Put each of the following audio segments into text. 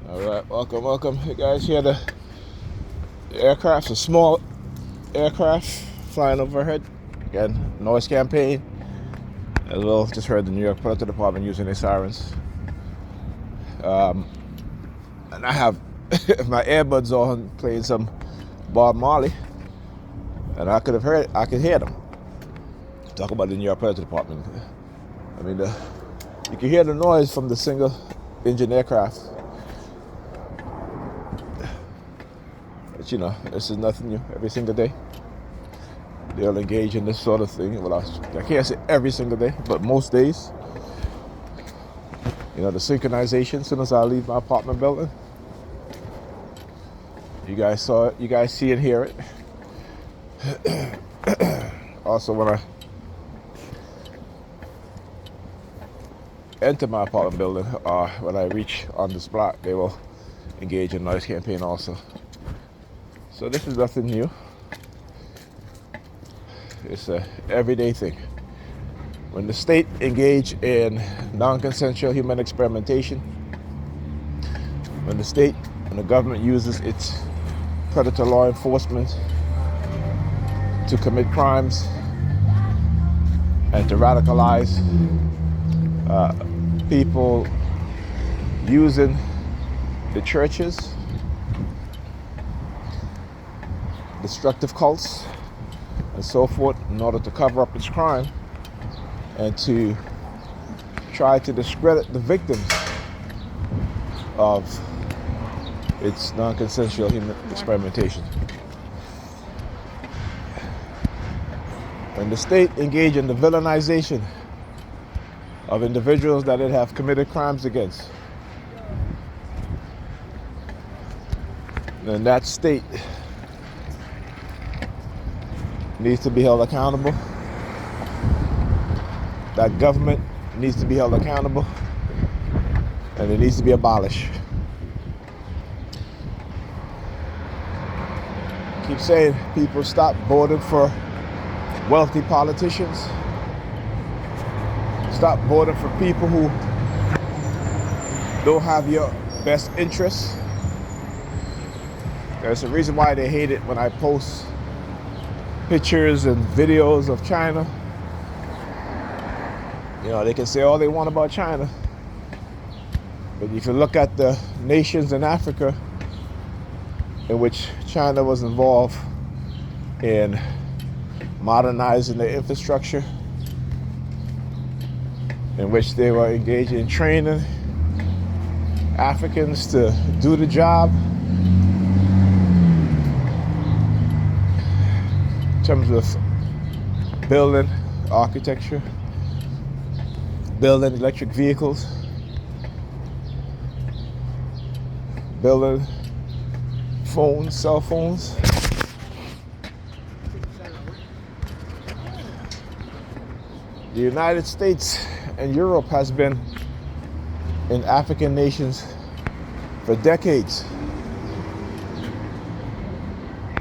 All right, welcome. You guys hear the aircraft, a small aircraft flying overhead. Again, noise campaign. As well, just heard the New York Police Department using their sirens. And I have my earbuds on playing some Bob Marley. And I could hear them. Talk about the New York Police Department. I mean, you can hear the noise from the single engine aircraft. But you know, this is nothing new. Every single day, they'll engage in this sort of thing. Well, I can't say every single day, but most days. You know, the synchronization as soon as I leave my apartment building. You guys saw it. You guys see and hear it. Also, when I enter my apartment building, when I reach on this block, they will engage in noise campaign also. So this is nothing new. It's an everyday thing. When the state engage in non-consensual human experimentation, when the government uses its predator law enforcement to commit crimes and to radicalize people using the churches, destructive cults, and so forth in order to cover up its crime and to try to discredit the victims of its non-consensual human experimentation. When the state engage in the villainization of individuals that it have committed crimes against, then that state needs to be held accountable. That government needs to be held accountable, and it needs to be abolished. Keep saying people stop voting for wealthy politicians. Stop voting for people who don't have your best interests. There's a reason why they hate it when I post pictures and videos of China. You know, they can say all they want about China, but if you look at the nations in Africa in which China was involved in modernizing their infrastructure, in which they were engaged in training Africans to do the job, in terms of building architecture, building electric vehicles, building phones, cell phones. The United States and Europe has been in African nations for decades.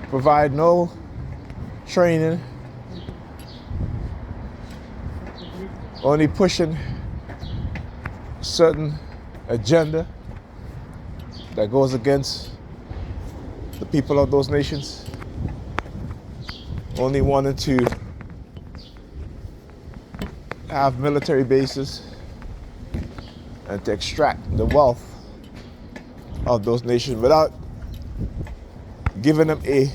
Provide no training, only pushing certain agenda that goes against the people of those nations, only wanting to have military bases and to extract the wealth of those nations without giving them a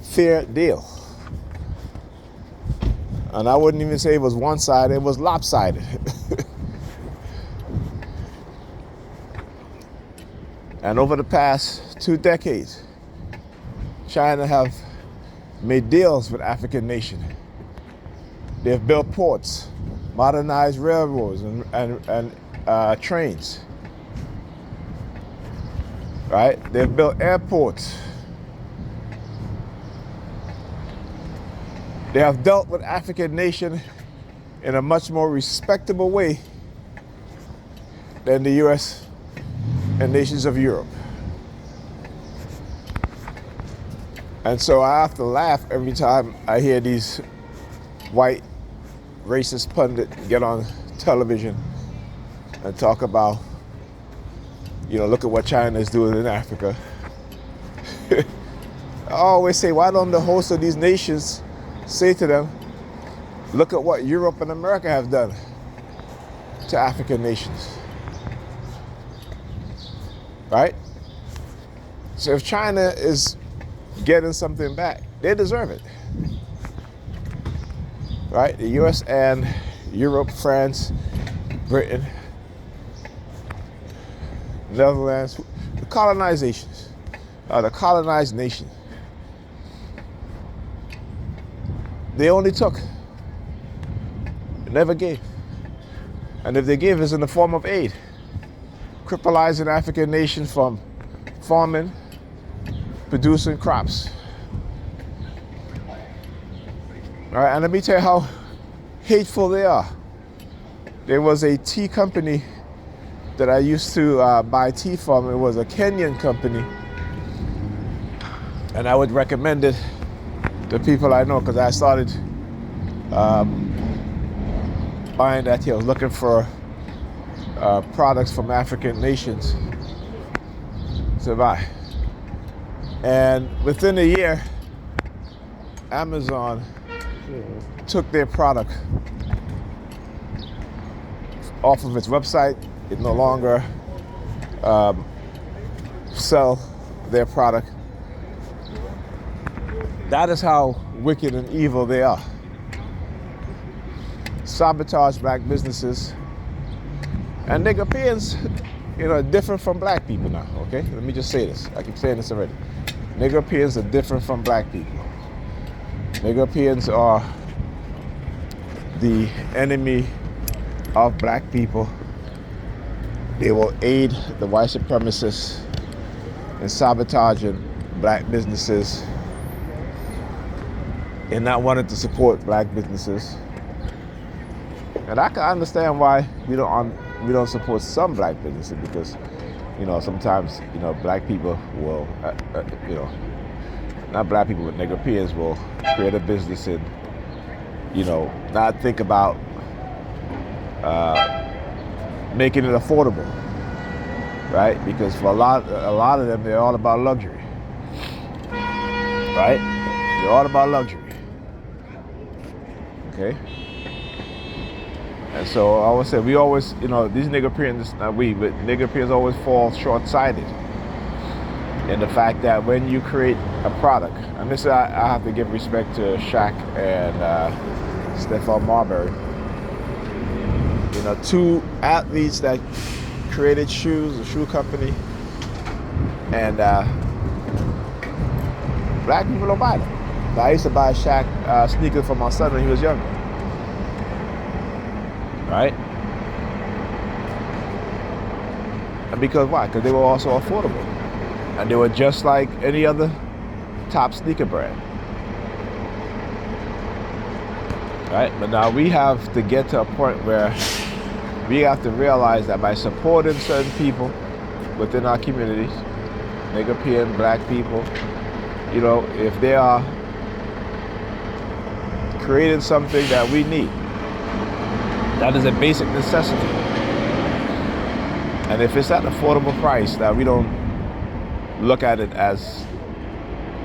fair deal. And I wouldn't even say it was one-sided, it was lopsided. And over the past 2 decades, China have made deals with African nations. They've built ports, modernized railroads and trains. Right? They've built airports. They have dealt with African nations in a much more respectable way than the US and nations of Europe. And so I have to laugh every time I hear these white racist pundits get on television and talk about Look at what China is doing in Africa. I always say, why don't the hosts of these nations say to them, look at what Europe and America have done to African nations, right? So if China is getting something back, they deserve it, right? The US and Europe, France, Britain, Netherlands, the colonizations, the colonized nation, they only took, never gave. And if they give, it's in the form of aid, crippling African nations from farming, producing crops. All right, and let me tell you how hateful they are. There was a tea company that I used to buy tea from. It was a Kenyan company, and I would recommend it to people I know because I started buying that tea. I was looking for products from African nations to buy. And within a year, Amazon took their product off of its website. It no longer sell their product. That is how wicked and evil they are. Sabotage black businesses. And Nigerians, different from black people now, okay? Let me just say this. I keep saying this already. Nigerians are different from black people. Nigerians are the enemy of black people. They will aid the white supremacists in sabotaging black businesses and not wanting to support black businesses. And I can understand why we don't support some black businesses because, sometimes, black people will, not black people, but Nigerians will create a business and, not think about making it affordable, right? Because for a lot of them, they're all about luxury, right? They're all about luxury, okay? And so I always say, we always, these Nigerians, not we, but Nigerians always fall short-sighted in the fact that when you create a product, and this I have to give respect to Shaq and Stephon Marbury, two athletes that created shoes, a shoe company, and black people don't buy them. I used to buy Shaq sneakers for my son when he was younger. Right? And because why? Because they were also affordable. And they were just like any other top sneaker brand. Right? But now we have to get to a point where we have to realize that by supporting certain people within our communities, Nigerian, black people, if they are creating something that we need, that is a basic necessity. And if it's at an affordable price, that we don't look at it as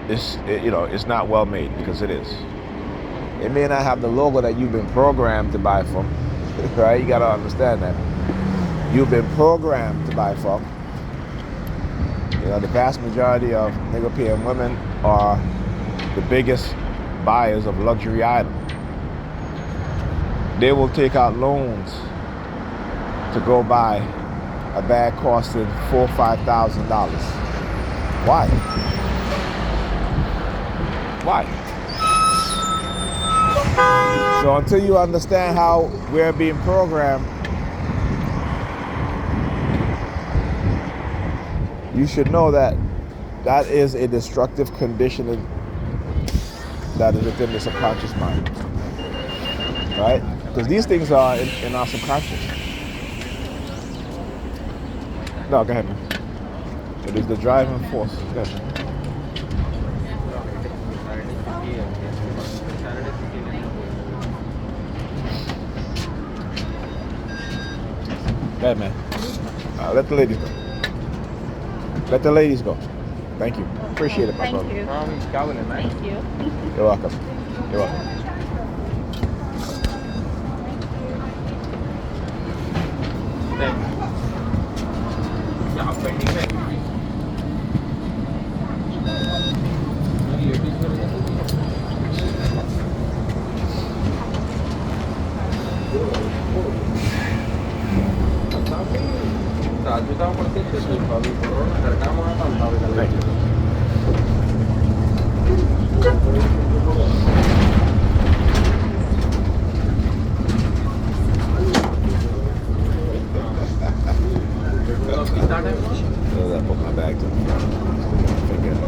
it's not well made, because it is. It may not have the logo that you've been programmed to buy from, right? You gotta understand that. You've been programmed to buy from. The vast majority of Nigerian women are the biggest buyers of luxury items. They will take out loans to go buy a bag costing $4,000 or $5,000. Why? Why? So until you understand how we're being programmed, you should know that that is a destructive conditioning that is within the subconscious mind, right? Because these things are in our subconscious. No, go ahead, man. It is the driving force. Go ahead, man. Go ahead, man. Let the ladies go. Let the ladies go. Thank you. Appreciate it, my brother. Thank you. You're welcome. You're welcome. Thank you. I put my bag to the front. Figure it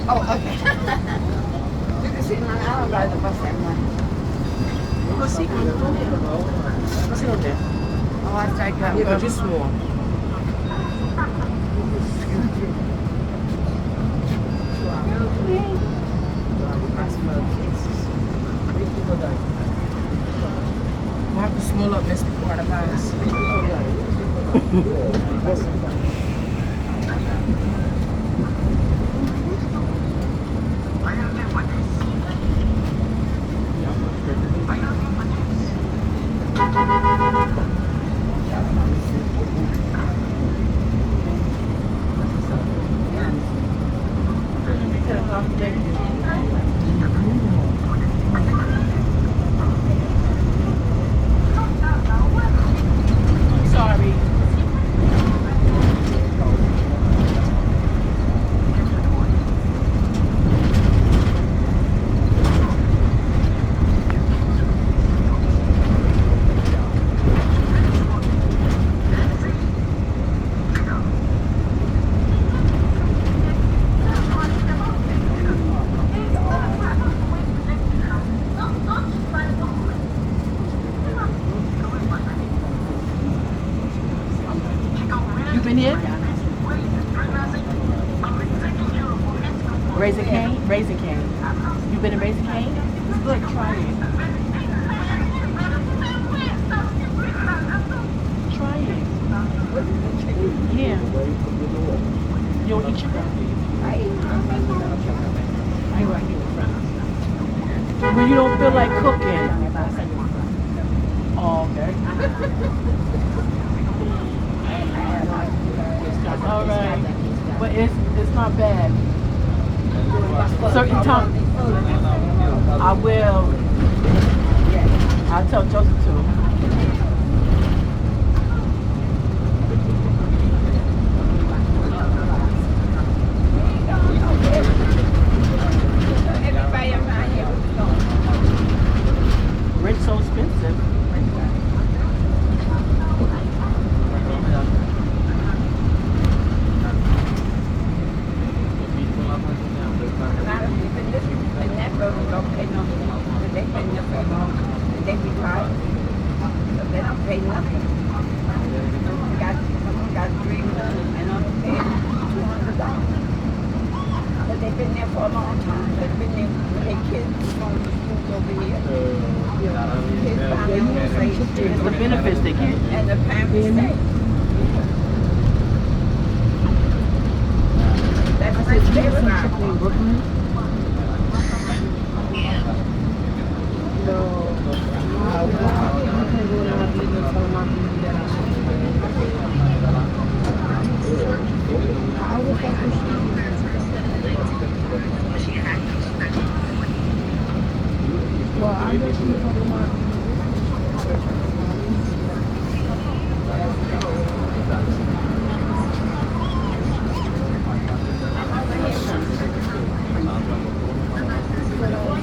Oh, okay. You can sit on the aisle by the bus that morning. Go sit on the floor. Go sit up there. Oh, I tried that. Yeah, but you're small. We'll have to small up this before the virus. Been here? Raising Cane? Raising Cane. You been in Raising Cane? It's good, try it. Try it. Yeah. You don't eat chicken? I eat. When you don't feel like cooking. Oh, okay. All right, but it's not bad. Certain times, I will. I'll tell Joseph to. Rent's so expensive. got 3 months and I'm paying $200. But they've been there for a long time. They've been there when their kids from the schools over here. Kids finally will say It's the benefits they get. and the parents stay. That's what they were not.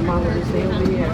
Mom would stay over here.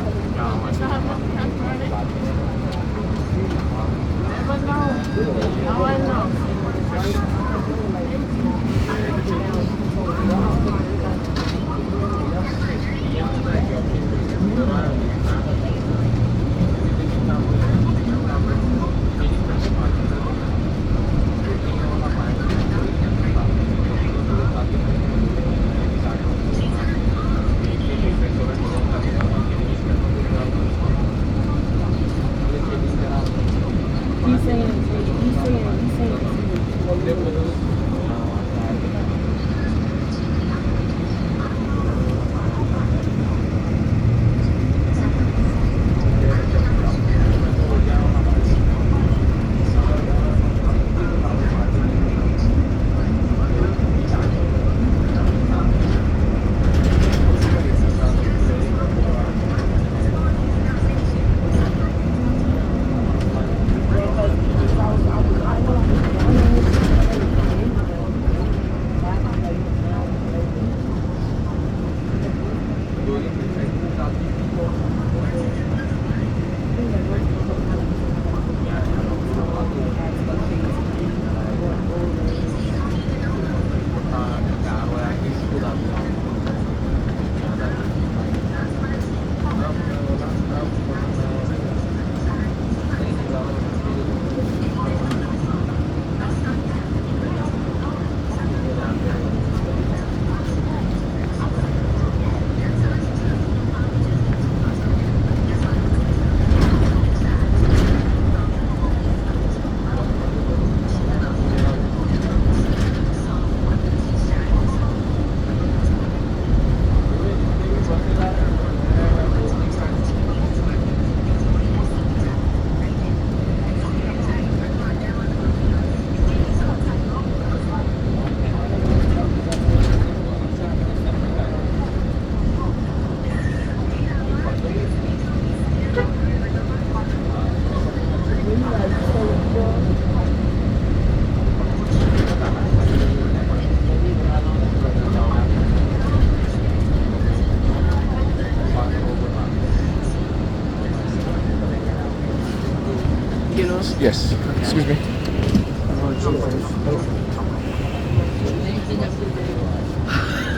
Yes. Excuse me.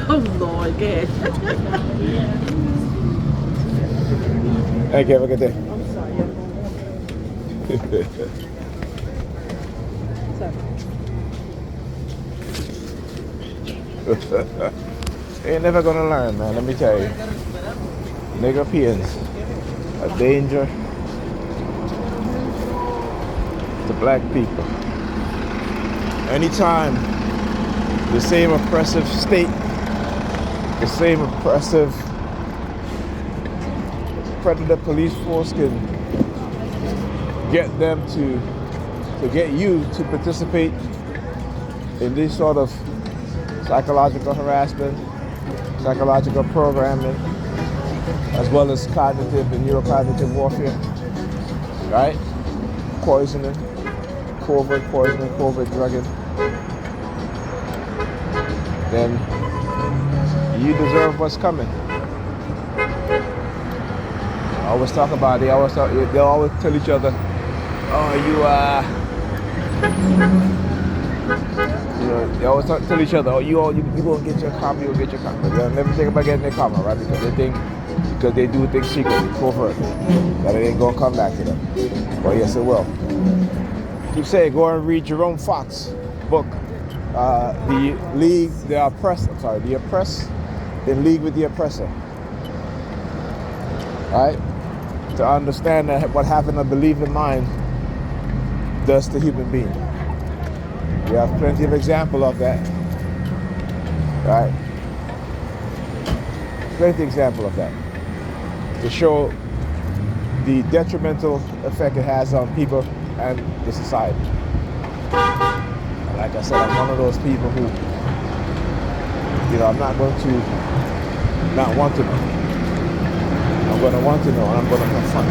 Oh Lord, good. Thank you. Have a good day. I'm sorry. Ain't never gonna learn, man. Let me tell you. Nigger peons, a danger to black people. Anytime the same oppressive state, the same oppressive predator police force can get them to get you to participate in this sort of psychological harassment, psychological programming, as well as cognitive and neurocognitive warfare, right? Poisoning, covert poisoning, covert drugging. Then you deserve what's coming. I always talk about it. They always tell each other, oh, they always tell each other, oh, you gonna get your karma, you'll get your karma. But they'll never think about getting their karma, right? Because they think because they do things secretly, covertly. That it ain't gonna come back to them. Well, yes, it will. Keep saying, go and read Jerome Fox's book, The League, the Oppressed. I'm sorry, The Oppressed in League with the Oppressor. Right? To understand that what having a believing mind does to human being. We have plenty of example of that. Right? Plenty example of that. To show the detrimental effect it has on people and the society. And like I said, I'm one of those people who, I'm not going to not want to know. I'm going to want to know, and I'm going to confront.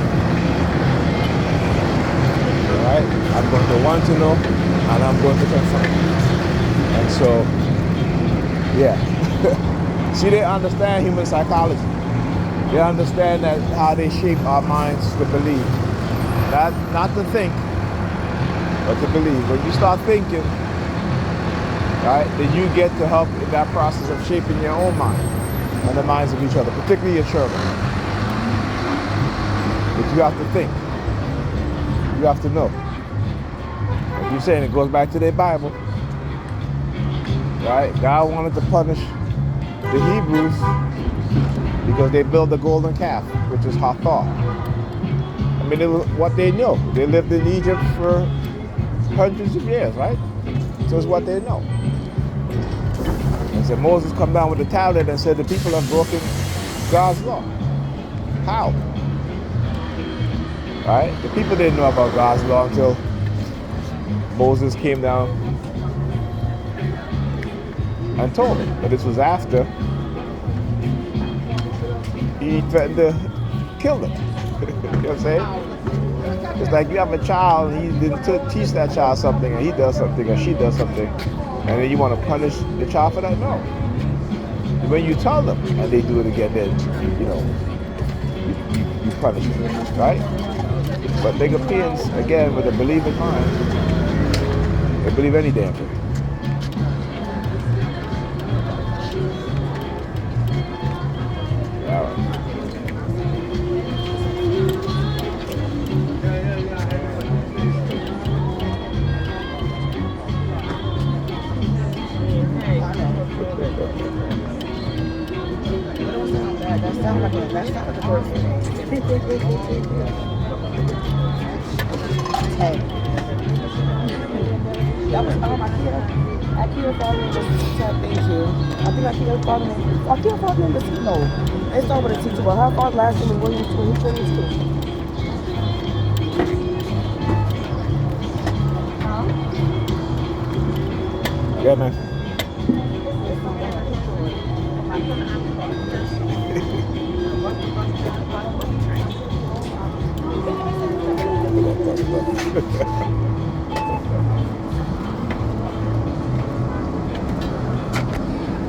Right? I'm going to want to know, and I'm going to confront. And so, yeah. See, they understand human psychology. They understand that how they shape our minds to believe. Not to think, but to believe. When you start thinking, right, then you get to help in that process of shaping your own mind and the minds of each other, particularly your children. But you have to think. You have to know. Like you're saying, it goes back to their Bible. Right? God wanted to punish the Hebrews because they built the golden calf, which is Hathor. I mean, it was what they know. They lived in Egypt for hundreds of years, right? So it's what they know. And so Moses come down with the tablet and said the people have broken God's law. How? Right? The people didn't know about God's law until Moses came down and told them. But this was after he threatened to kill them. You know what I'm saying? It's like you have a child and you didn't teach that child something and he does something or she does something and then you want to punish the child for that? No. When you tell them and they do it again, then, you punish them, right? But the Europeans, again, with a believing mind, they believe any damn thing. All right. That's not the person. Hey. That was Akira falling in the thank you. I think Akira falling in the no. It's over the teacher, but her father last name was Williams too. He finished too. Yeah, man.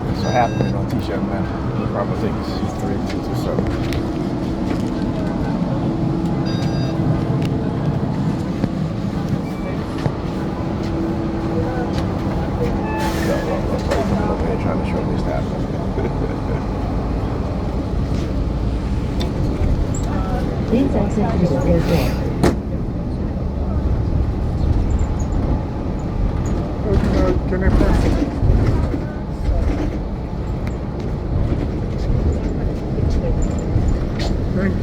That's what happened when you don't teach young men proper things. 3, 2, 7. Over here trying to show this happening. Please exit through the rear door. Can I pass it? Thank you.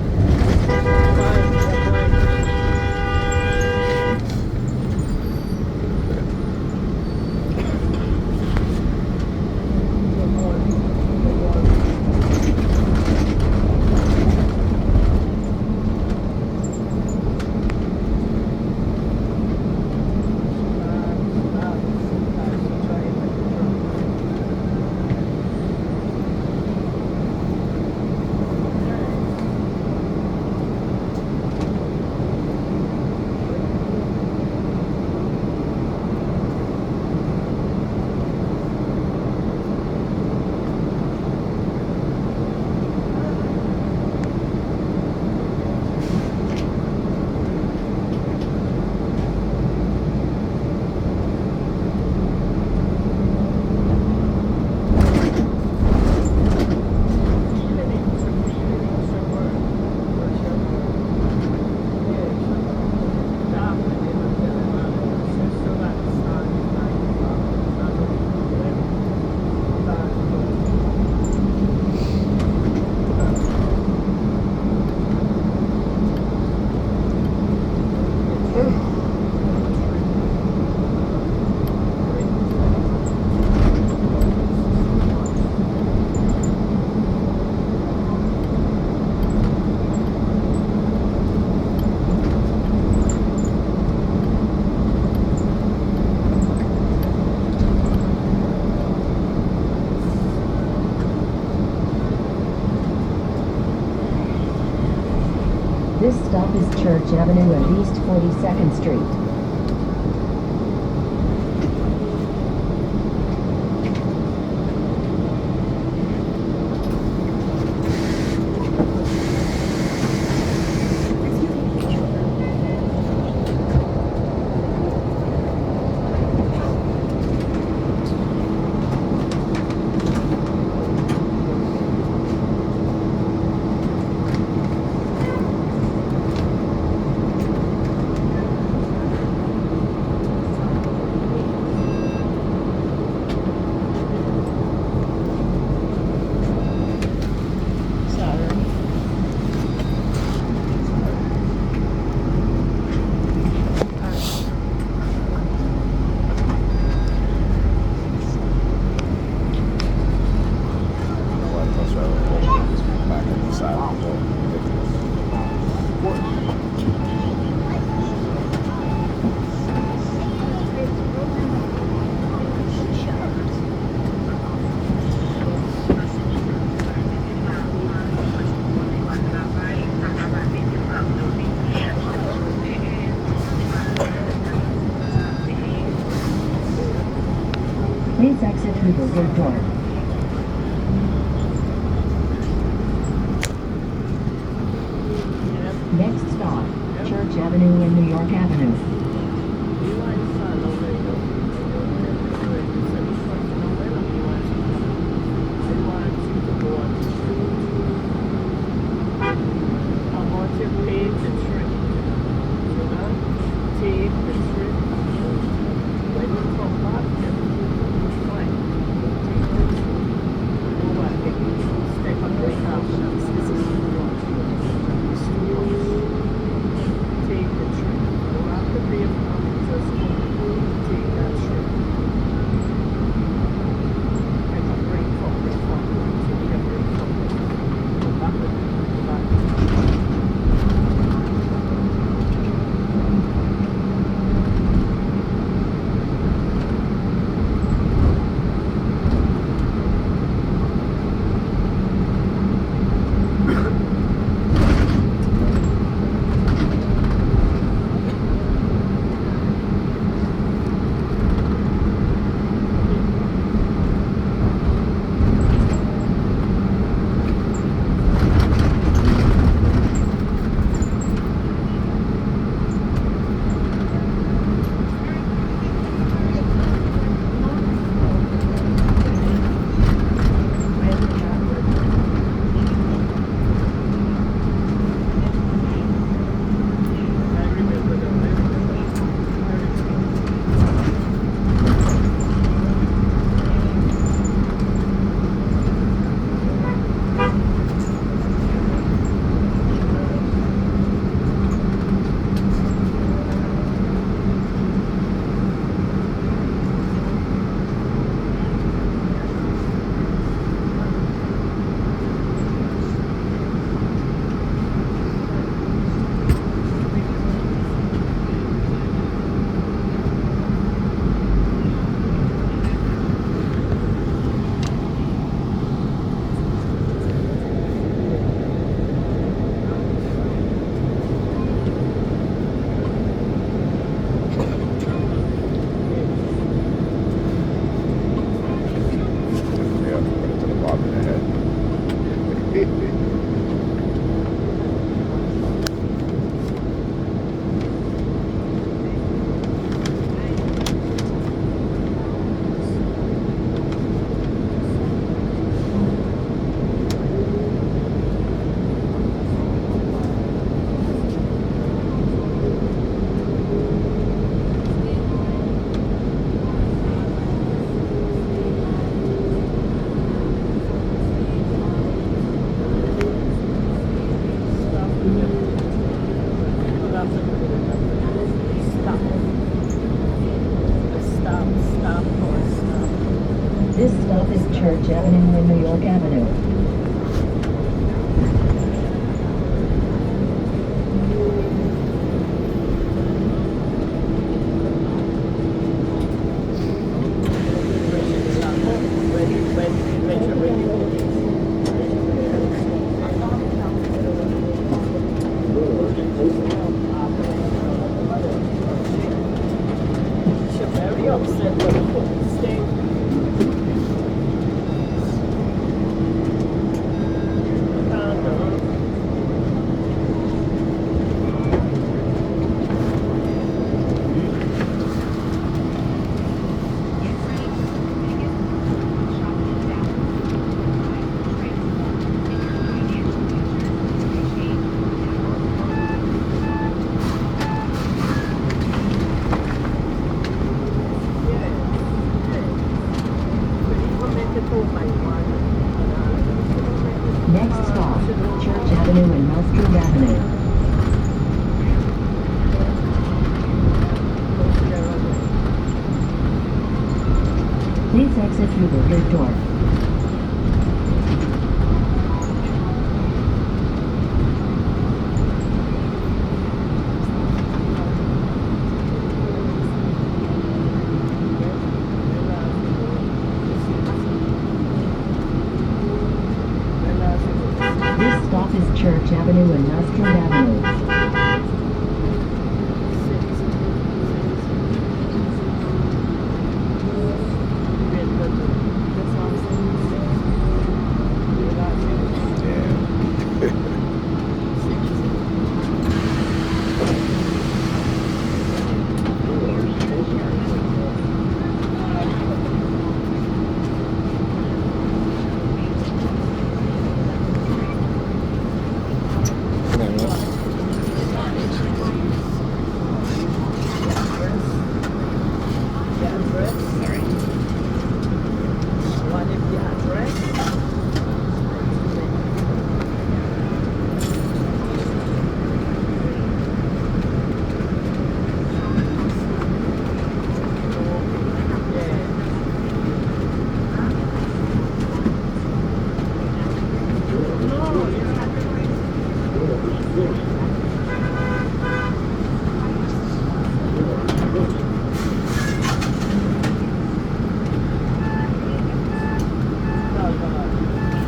stop is Church Avenue and East 42nd Street. Please exit through the rear door. Next stop, Church Avenue and New York Avenue. This stop is Church Avenue and New York Avenue. very upset with the police thing. Next stop, Church Avenue and Mustard Avenue. Please exit through the rear door. This stop is Church Avenue and Mustard Avenue.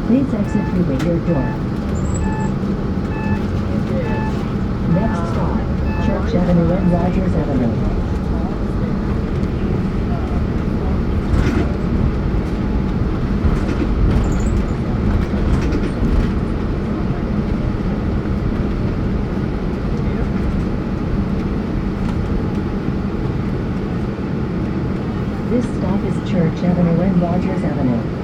Please exit through the rear door. Next stop, Church Avenue and Rogers Avenue. This stop is Church Avenue and Rogers Avenue.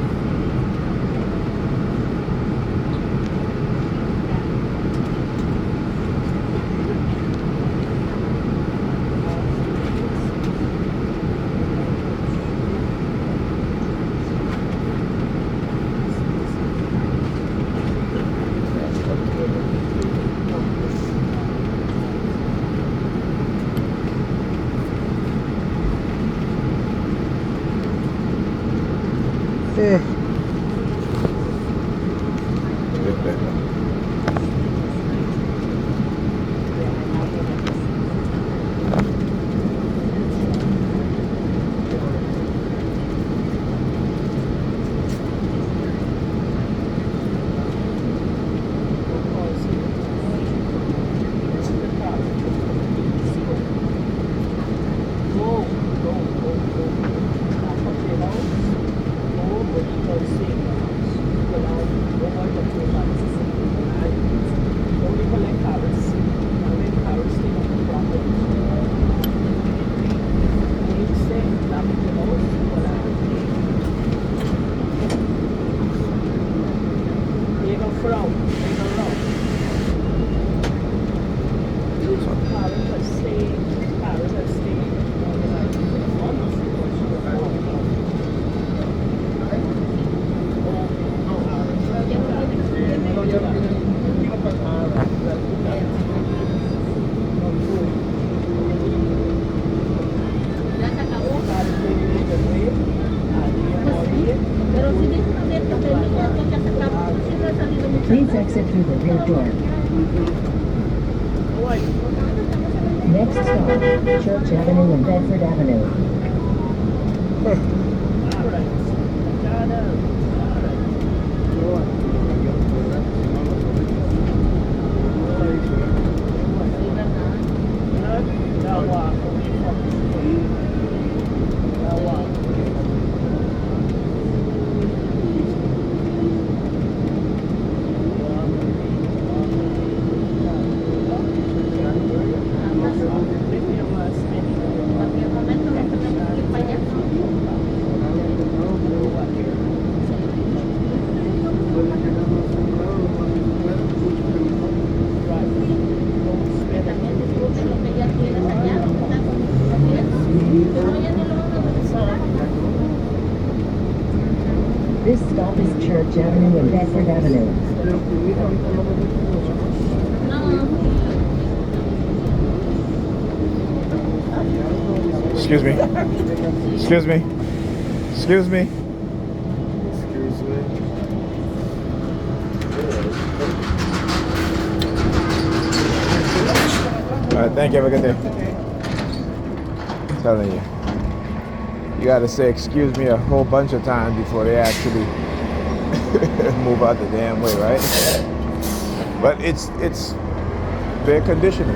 Please exit through the rear door. Next stop, Church Avenue and Bedford Avenue. This stop is Church Avenue and Bedford Avenue. Excuse me. Excuse me. Excuse me. All right, thank you. Have a good day. I'm telling you, you got to say excuse me a whole bunch of times before they actually move out the damn way, right? But it's their conditioning.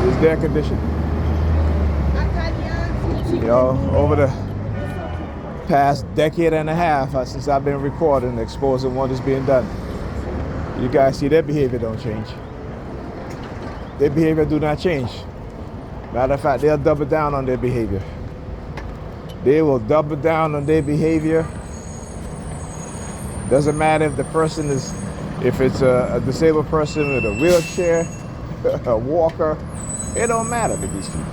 It's their conditioning. You know, over the past decade and a half since I've been recording, exposing what is being done, you guys see their behavior don't change. Their behavior do not change. Matter of fact, they'll double down on their behavior. They will double down on their behavior. Doesn't matter if the person is, if it's a disabled person with a wheelchair, a walker, it don't matter with these people.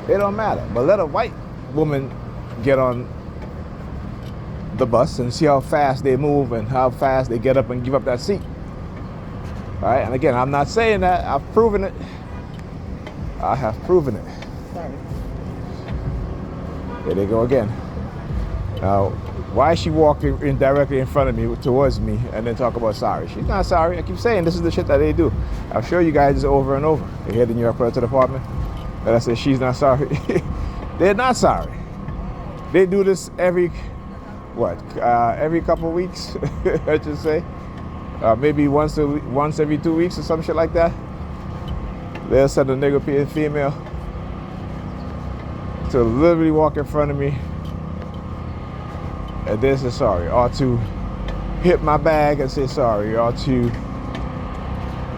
It don't matter. But let a white woman get on the bus and see how fast they move and how fast they get up and give up that seat. All right, and again, I'm not saying that. I've proven it. I have proven it. Sorry. Here they go again. Now, why is she walking directly in front of me, towards me, and then talk about sorry? She's not sorry. I keep saying this is the shit that they do. I'll show you guys this over and over. You hear the New York Police Department? And I said, she's not sorry. They're not sorry. They do this every couple of weeks, I should say. Maybe once every 2 weeks or some shit like that. They'll send a nigger female to literally walk in front of me and then say sorry, or to hit my bag and say sorry, or to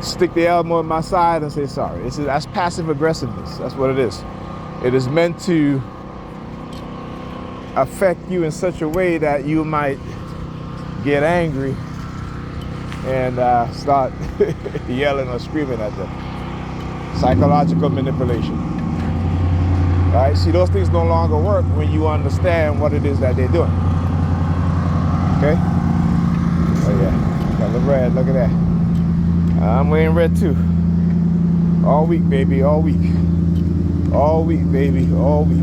stick the elbow in my side and say sorry. That's passive aggressiveness. That's what it is. It is meant to affect you in such a way that you might get angry and start yelling or screaming at them. Psychological manipulation. All right? See, those things no longer work when you understand what it is that they're doing. Okay? Oh yeah, got the red. Look at that. I'm wearing red too. All week, baby, all week. All week, baby, all week.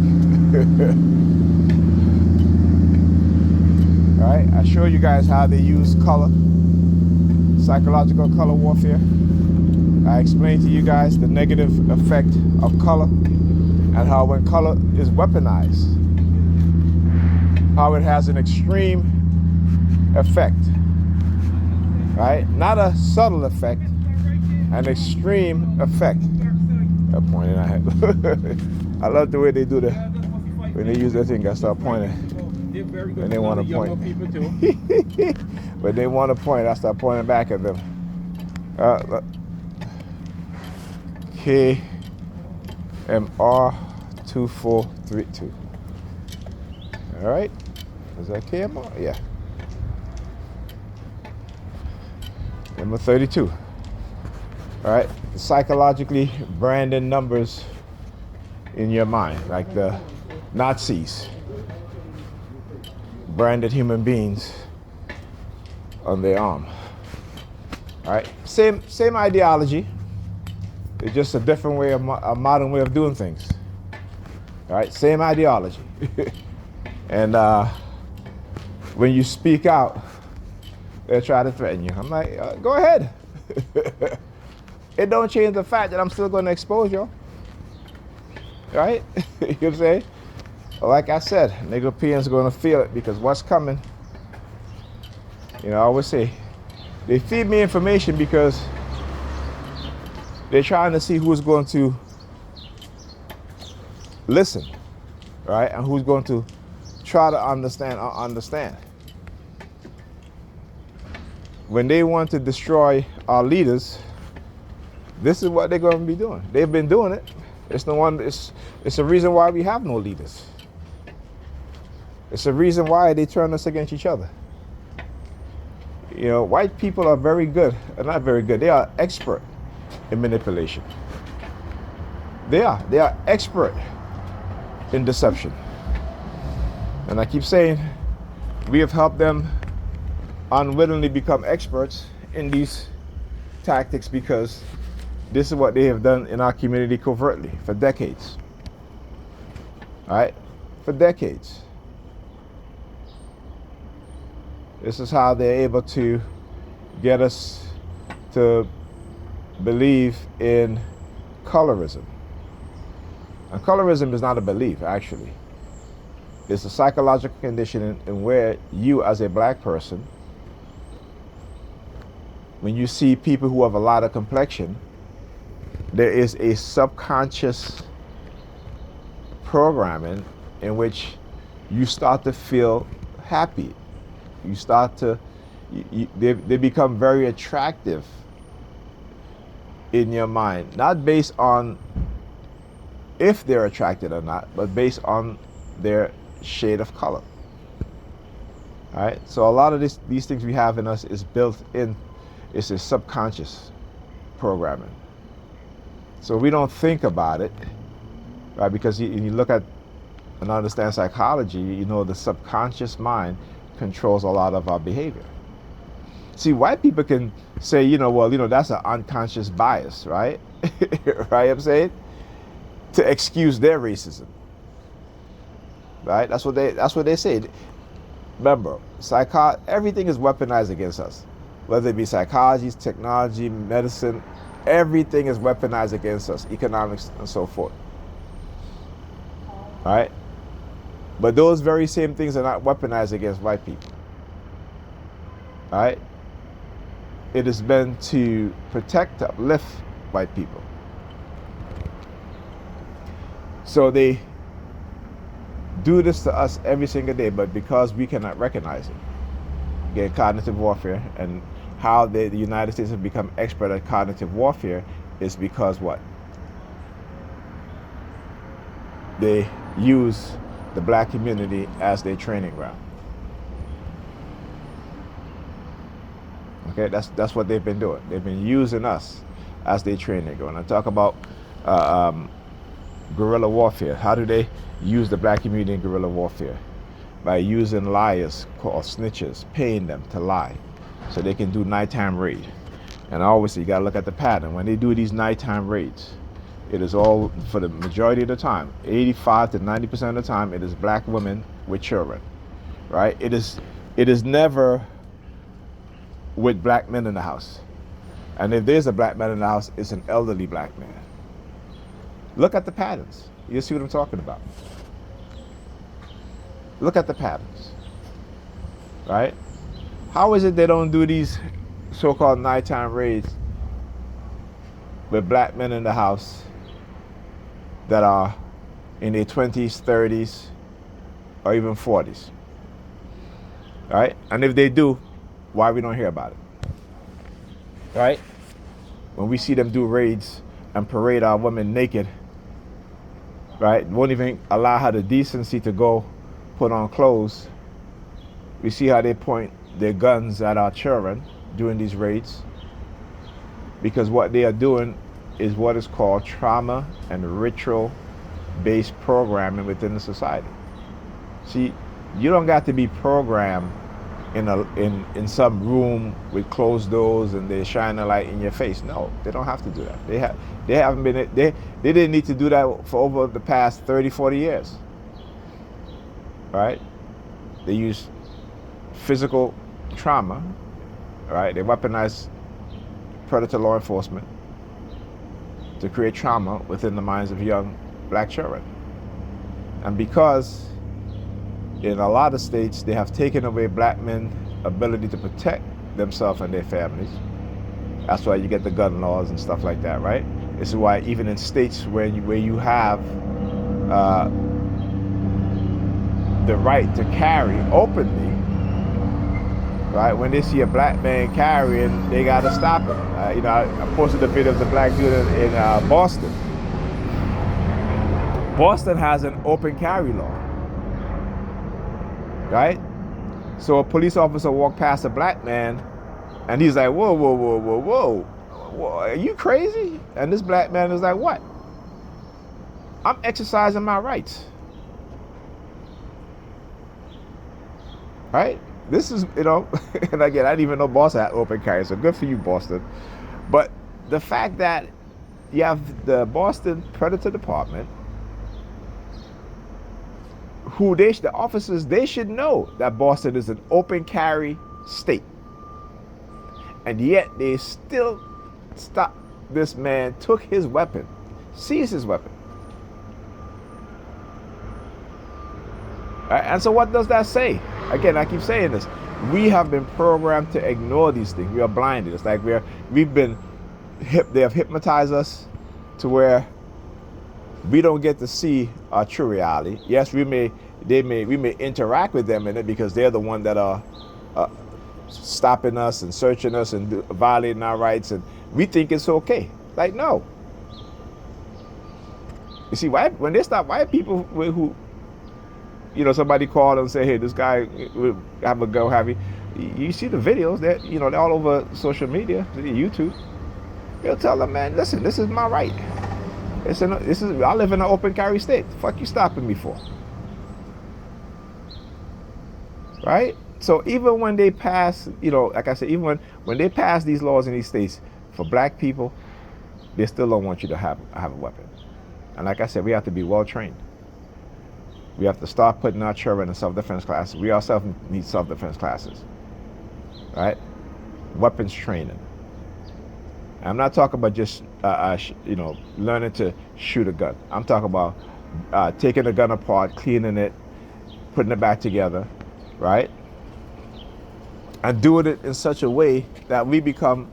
All right, I showed you guys how they use color, psychological color warfare. I explained to you guys the negative effect of color and how when color is weaponized, how it has an extreme effect. Right? Not a subtle effect, an extreme effect. I'm pointing at it. I love the way they do that. When they use that thing, I start pointing. When they want to point. When they want to point, I start pointing back at them. Look. KMR 2432. All right. Is that KMR? Yeah. Number 32. All right. Psychologically branding numbers in your mind, like the Nazis branded human beings on their arm. All right. Same ideology. It's just a different way, a modern way of doing things. All right. Same ideology. And when you speak out, they'll try to threaten you. I'm like, go ahead. It don't change the fact that I'm still going to expose you. Right? You know what I'm saying? Like I said, nigger PNs are going to feel it because what's coming, you know, I always say, they feed me information because they're trying to see who's going to listen, right? And who's going to try to understand. When they want to destroy our leaders, this is what they're going to be doing. They've been doing it. It's a reason why we have no leaders. It's a reason why they turn us against each other. You know, white people are very good, not very good, they are expert in manipulation. They are expert in deception. And I keep saying, we have helped them unwittingly become experts in these tactics because this is what they have done in our community covertly for decades. All right? For decades. This is how they're able to get us to believe in colorism. And colorism is not a belief, actually. It's a psychological condition in where you, as a black person, when you see people who have a lot of complexion, there is a subconscious programming in which you start to feel happy. You start to, they become very attractive in your mind, not based on if they're attracted or not, but based on their shade of color. All right, so a lot of these things we have in us is built in, it's a subconscious programming. So we don't think about it, right? Because you look at and understand psychology, you know the subconscious mind controls a lot of our behavior. See, white people can say, well, that's an unconscious bias, right? Right, I'm saying? To excuse their racism. Right? That's what they say. Remember, everything is weaponized against us. Whether it be psychology, technology, medicine, everything is weaponized against us, economics and so forth. Right? But those very same things are not weaponized against white people. Right? It has been to protect, uplift white people. So they do this to us every single day, but because we cannot recognize it. Again, cognitive warfare, and how the United States have become expert at cognitive warfare is because what? They use the black community as their training ground. Okay, that's what they've been doing. They've been using us as their training ground. I talk about guerrilla warfare. How do they use the black community in guerrilla warfare? By using liars called snitches, paying them to lie so they can do nighttime raid. And obviously you gotta look at the pattern. When they do these nighttime raids, it is all, for the majority of the time, 85 to 90% of the time, it is black women with children, right? It is never with black men in the house. And if there's a black man in the house, it's an elderly black man. Look at the patterns. You see what I'm talking about. Look at the patterns, right? How is it they don't do these so-called nighttime raids with black men in the house that are in their 20s, 30s, or even 40s, right? And if they do, why we don't hear about it, right? When we see them do raids and parade our women naked, right? Won't even allow her the decency to go put on clothes. We see how they point their guns at our children during these raids, because what they are doing is what is called trauma and ritual based programming within the society. See, you don't got to be programmed in some room with closed doors and they shine a light in your face. No, they don't have to do that. They didn't need to do that for over the past 30, 40 years. Right? They use physical trauma, right? They weaponize predator law enforcement to create trauma within the minds of young black children. And because in a lot of states they have taken away black men's ability to protect themselves and their families, that's why you get the gun laws and stuff like that, right? This is why even in states where you have the right to carry openly, right? When they see a black man carrying, they gotta stop him. I posted a video of the black dude in Boston. Boston has an open carry law, right? So a police officer walked past a black man, and he's like, "Whoa, whoa, whoa, whoa, whoa, are you crazy?" And this black man is like, "What? I'm exercising my rights." right? This is, and again, I didn't even know Boston had open carry, so good for you, Boston. But the fact that you have the Boston Predator Department, the officers, they should know that Boston is an open carry state. And yet they still stopped this man, took his weapon, seized his weapon. And so what does that say? Again, I keep saying this. We have been programmed to ignore these things. We are blinded. It's like they have hypnotized us to where we don't get to see our true reality. Yes, we may interact with them in it because they're the one that are stopping us and searching us and violating our rights, and we think it's okay. Like, no. You see, when they stop white people who, somebody called and say, hey, this guy will have a go, have you see the videos that, they're all over social media, YouTube. He'll tell them, man, listen, this is my right. I live in an open carry state. The fuck you stopping me for? Right? So even when they pass, like I said, even when they pass these laws in these states for black people, they still don't want you to have a weapon. And like I said, we have to be well trained. We have to start putting our children in self-defense classes. We ourselves need self-defense classes, right? Weapons training. I'm not talking about just learning to shoot a gun. I'm talking about taking the gun apart, cleaning it, putting it back together, right? And doing it in such a way that we become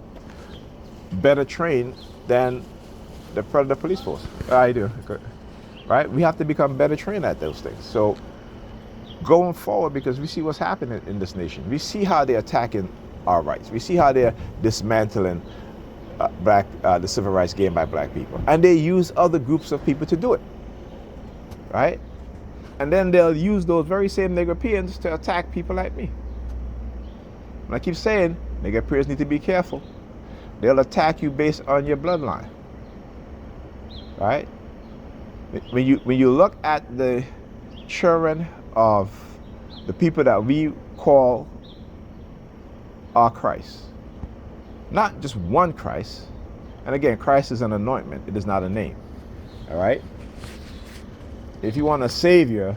better trained than the Predator police force. I do. Good. Right? We have to become better trained at those things. So going forward, because we see what's happening in this nation, we see how they're attacking our rights. We see how they're dismantling the civil rights gained by black people, and they use other groups of people to do it. Right? And then they'll use those very same Nigerians to attack people like me. And I keep saying, Nigerians need to be careful. They'll attack you based on your bloodline. Right? When you look at the children of the people that we call our Christ, not just one Christ, and again, Christ is an anointment, it is not a name. All right? If you want a savior,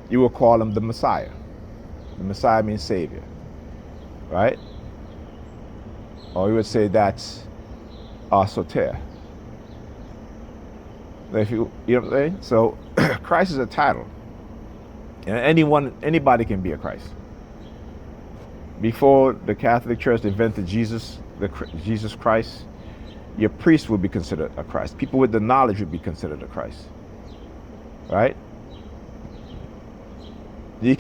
you will call him the Messiah. The Messiah means savior, right? Or you would say that's our soter. If you know what I'm saying? So Christ is a title, and anybody can be a Christ. Before the Catholic Church invented Jesus Christ, your priest would be considered a Christ. People with the knowledge would be considered a Christ. Right? You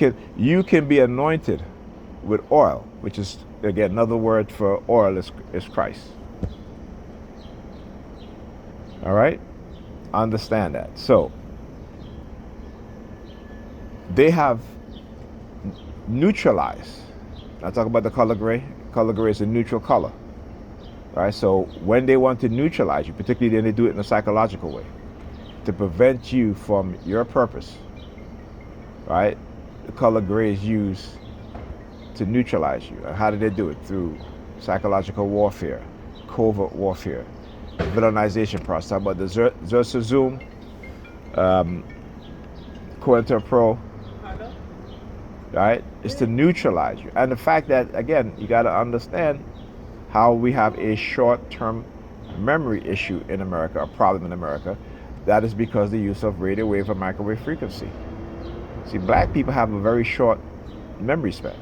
can be anointed with oil, which is, again, another word for oil is Christ. All right? Understand that. So they have neutralized. I talk about the color gray. Color gray is a neutral color. Right? So when they want to neutralize you, particularly then they do it in a psychological way, to prevent you from your purpose. Right? The color gray is used to neutralize you. And how do they do it? Through psychological warfare, covert warfare, villainization process. Talk about the Zoom, COINTELPRO, right? It's to neutralize you. And the fact that, again, you got to understand how we have a short-term memory issue in America, a problem in America. That is because of the use of radio wave and microwave frequency. See, black people have a very short memory span.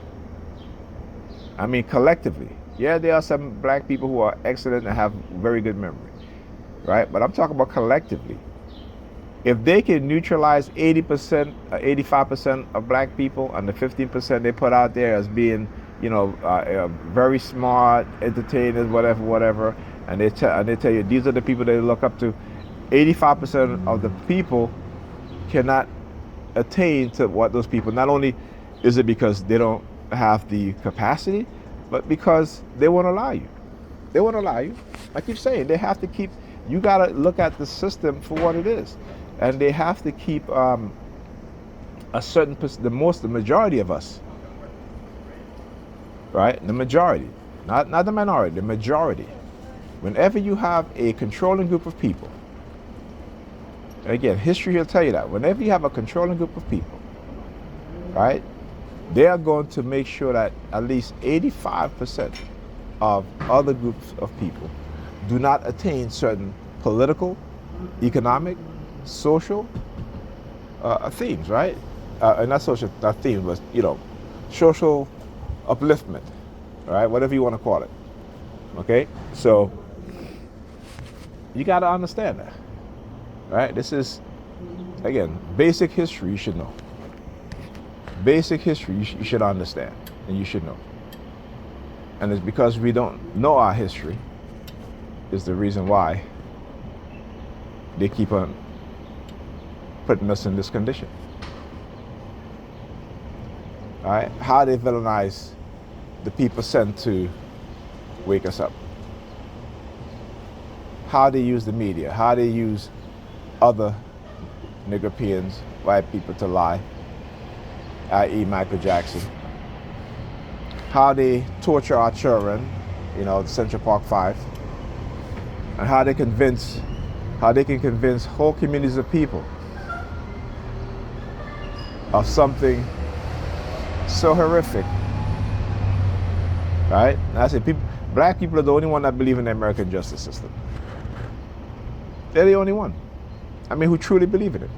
I mean, collectively. Yeah, there are some black people who are excellent and have very good memory, right? But I'm talking about collectively. If they can neutralize 80%, 85% of black people, and the 15% they put out there as being, very smart, entertainers, whatever, and they tell you these are the people they look up to, 85% of the people cannot attain to what those people. Not only is it because they don't have the capacity, but because they won't allow you. They won't allow you. I keep saying they have to keep. You gotta look at the system for what it is, and they have to keep the majority of us, right? The majority, not the minority, the majority. Whenever you have a controlling group of people, again, history will tell you that. Whenever you have a controlling group of people, right, they are going to make sure that at least 85% of other groups of people do not attain certain political, economic, social themes, right? And not social, not themes, but, you know, social upliftment, right? Whatever you want to call it. Okay? So, you got to understand that, right? This is, again, basic history you should know. Basic history you should understand and you should know. And it's because we don't know our history is the reason why they keep on putting us in this condition. All right? How they villainize the people sent to wake us up. How they use the media. How they use other Nigerians, white people to lie, i.e. Michael Jackson. How they torture our children, you know, the Central Park 5. And how they can convince whole communities of people of something so horrific, right? And I say black people are the only one that believe in the American justice system. They're the only one. I mean, who truly believe in it.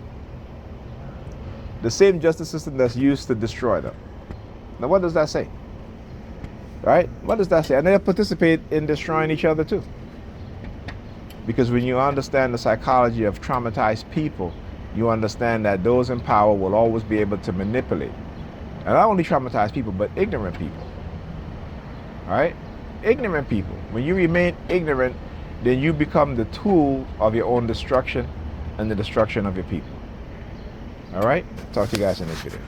The same justice system that's used to destroy them. Now, what does that say? Right? What does that say? And they participate in destroying each other too. Because when you understand the psychology of traumatized people, you understand that those in power will always be able to manipulate. And not only traumatized people, but ignorant people. All right? Ignorant people. When you remain ignorant, then you become the tool of your own destruction and the destruction of your people. All right? Talk to you guys in this video.